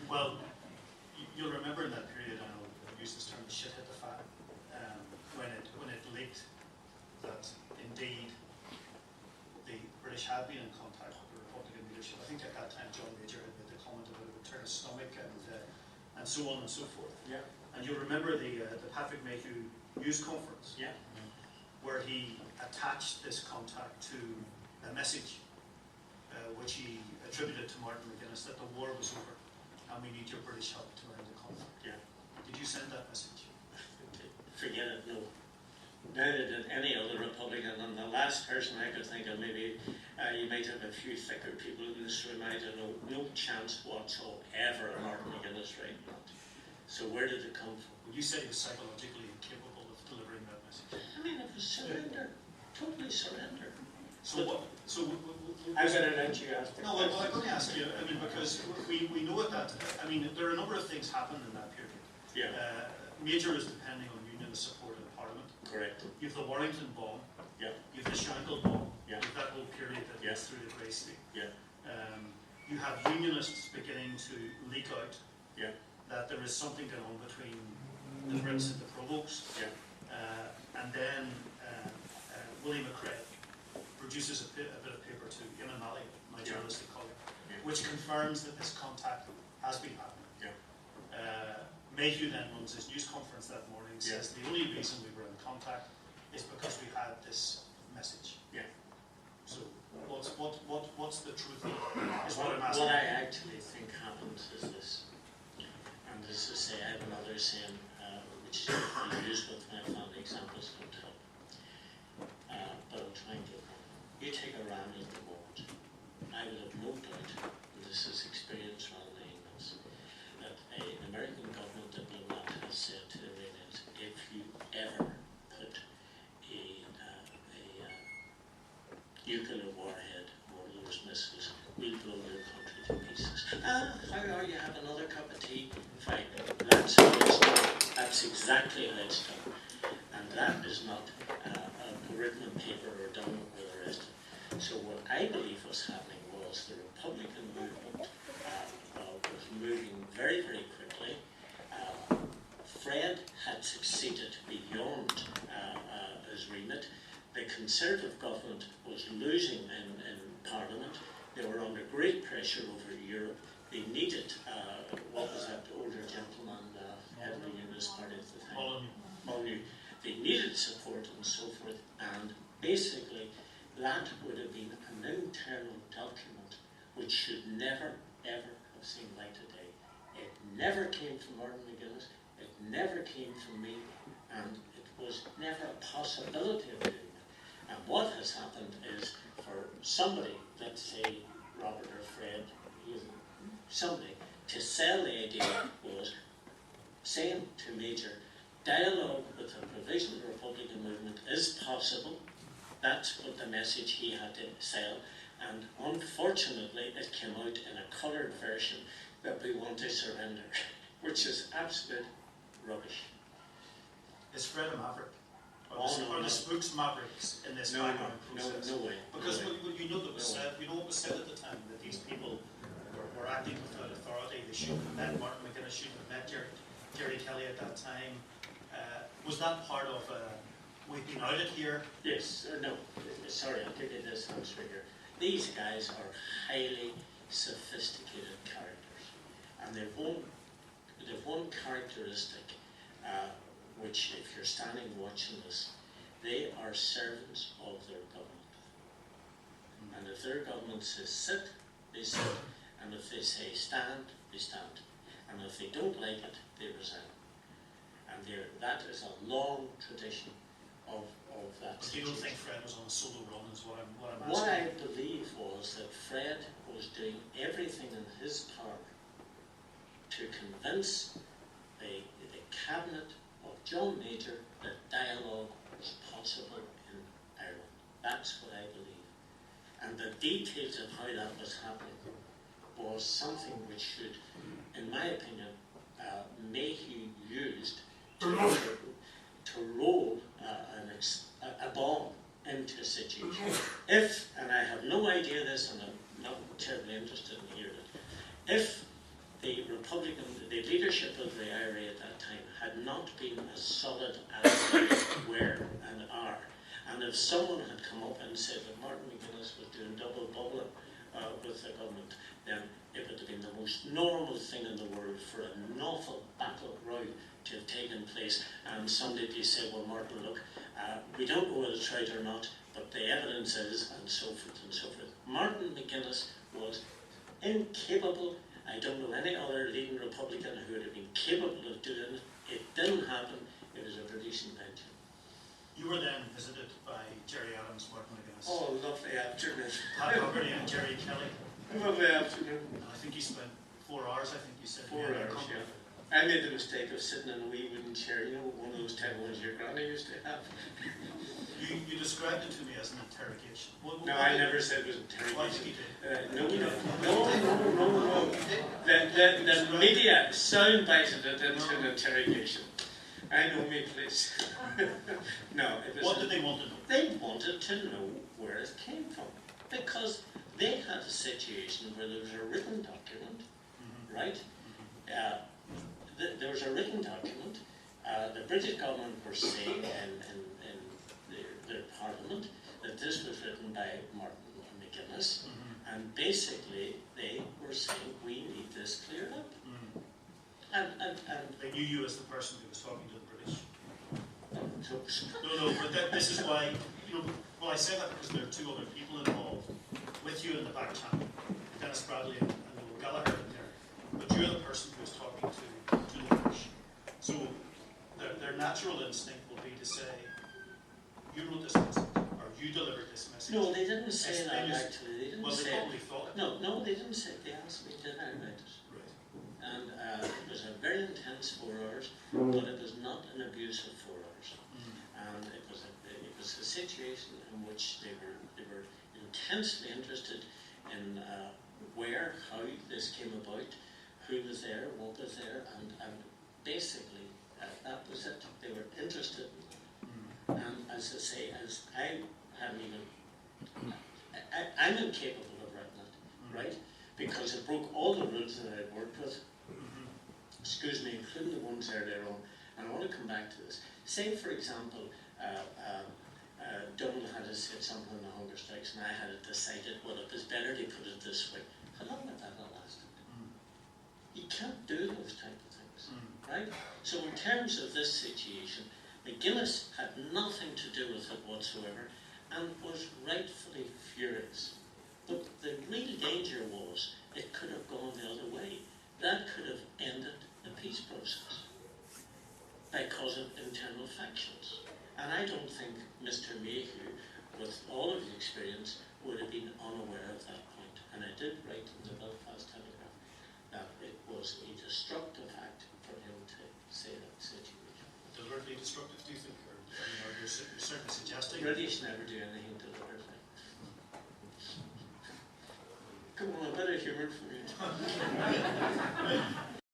Well, you'll remember in that period, I know I used this term, the shit hit the fan, when it leaked that indeed the British had been in contact with the Republican leadership. I think at that time John Major had made the comment about it would turn his stomach and so on and so forth. Yeah. And you'll remember the Patrick Mayhew news conference, yeah. where he attached this contact to a message which he attributed to Martin McGuinness that the war was over and we need your British help to end the conflict. Yeah. Did you send that message? Forget it, no. Neither did any other Republican, and the last person I could think of, maybe you might have a few thicker people in this room, I don't know, no chance whatsoever of Martin McGuinness writing that. So where did it come from? Well, you said he was psychologically incapable of delivering that message. I mean, it was surrender, totally surrender. So what? I'm going to let you ask the question. No, I'm going to ask you. I mean, because we know at that. I mean, there are a number of things happened in that period. Yeah. Major is depending on unionist support in Parliament. Correct. You've the Warrington bomb. Yeah. You've the Shankill bomb. Yeah. You've that whole period that goes through the Grey State. Yeah. You have unionists beginning to leak out. Yeah. That there is something going on between the Brits and the Provokes. Yeah. And then William McCrae produces a bit of paper to Eamon Malley, my journalistic colleague, which confirms that this contact has been happening. Yeah. Mayhew then runs his news conference that morning, says the only reason we were in contact is because we had this message. Yeah. So what's the truth of it? Is what I'm asking. What I actually think happens is this, and this is I have another saying which I use with my family examples don't help, but I'll try and give one. You take Iran at the moment, I would have no doubt, and this is experience rather than ignorance, that an American government diplomat has said to the Iranians, if you ever put a nuclear warhead or those missiles, we'll blow your country to pieces. How are you? Have another cup of tea? Fine. That's how it's done. That's exactly how it's done. And that is not written on paper or done with the rest. So what I believe was happening was the Republican movement was moving very, very quickly. Fred had succeeded beyond his remit. The Conservative government was losing in Parliament. They were under great pressure over Europe. They needed, what was that older gentleman, head of the Unionist Party at the time? Molyneux. They needed support and so forth, and basically that would have been an internal document which should never, ever have seen light of day. It never came from Martin McGuinness, it never came from me, and it was never a possibility of doing it. And what has happened is for somebody, let's say Robert or Fred, somebody, to sell the idea was saying to Major, dialogue with the provisional Republican movement is possible. That's what the message he had to sell. And unfortunately, it came out in a coloured version that we want to surrender, which is absolute rubbish. Is Fred a maverick? Are the spooks mavericks in this background process? No way. Because you know that was said, we know what was said at the time, that these people were acting without authority. They shouldn't have met Martin McGuinness, shouldn't have met Jerry Kelly at that time. Was that part of we've been outed here? Yes. No. Sorry, I'll give you this answer here. These guys are highly sophisticated characters, and they've one characteristic, which, if you're standing watching this, they are servants of their government. And if their government says sit, they sit. And if they say stand, they stand. And if they don't like it, they resign. And that is a long tradition of that. But you don't think Fred was on a solo run, is what I'm asking? What I believe was that Fred was doing everything in his power to convince the cabinet of John Major that dialogue was possible in Ireland. That's what I believe. And the details of how that was happening was something which should, in my opinion, Mayhew used to roll a bomb into a situation. If, and I have no idea this, and I'm not terribly interested in hearing it, if the leadership of the IRA at that time had not been as solid as they were and are. And if someone had come up and said that Martin McGuinness was doing double bubbling with the government, then it would have been the most normal thing in the world for an awful battle row to have taken place. And somebody would say, well, Martin, look, we don't know whether it's right or not, but the evidence is, and so forth and so forth. Martin McGuinness was incapable. I don't know any other leading Republican who would have been capable of doing it. It didn't happen. It was a British invention. You were then visited by Jerry Adams, Martin McGuinness. Oh, lovely afternoon. Pat Huggerty and Jerry Kelly. Lovely afternoon. And I think you spent 4 hours, I think you said. 4 hours, yeah. I made the mistake of sitting in a wee wooden chair, you know, one of those type ones your granny used to have. You described it to me as an interrogation. No, I never said it was interrogation. Why did you do it? No. The media soundbited it into an interrogation. I know me, please. No, it was. What did they want to know? They wanted to know where it came from, because they had a situation where there was a written document, right? There was a written document. The British government were saying in their parliament that this was written by Martin McGuinness, and basically they were saying we need this cleared up. And they knew you as the person who was talking to the British. No, but this is why, well, I say that because there are 2 other people involved with you in the back channel, Dennis Bradley and Noel Gallagher in there. But you're the person who was talking to the British. So their natural instinct will be to say, you wrote this message, or you delivered this message. No, they didn't say that actually. They didn't say. They probably thought it. No, they didn't say. They asked me, did I write it? And it was a very intense 4 hours, but it was not an abusive 4 hours. And it was a situation in which they were intensely interested in how this came about, who was there, what was there, and basically that was it. They were interested in it. And as I say, as I haven't even, I'm incapable of writing it, right? Because it broke all the rules that I'd worked with. Excuse me, including the ones earlier on, and I want to come back to this. Say, for example, Donald had said something on the hunger strikes, and I had decided, well, it was better to put it this way. How long would that have lasted? You can't do those type of things, right? So in terms of this situation, McGuinness had nothing to do with it whatsoever, and was rightfully furious. But the real danger was, it could have gone the other way. That could have ended the peace process because of internal factions. And I don't think Mr. Mayhew, with all of his experience, would have been unaware of that point. And I did write in the Belfast Telegraph that it was a destructive act for him to say that situation. Deliberately destructive, do you think? Or you're certainly suggesting? British never do anything deliberately. Come on, a bit of humour for me.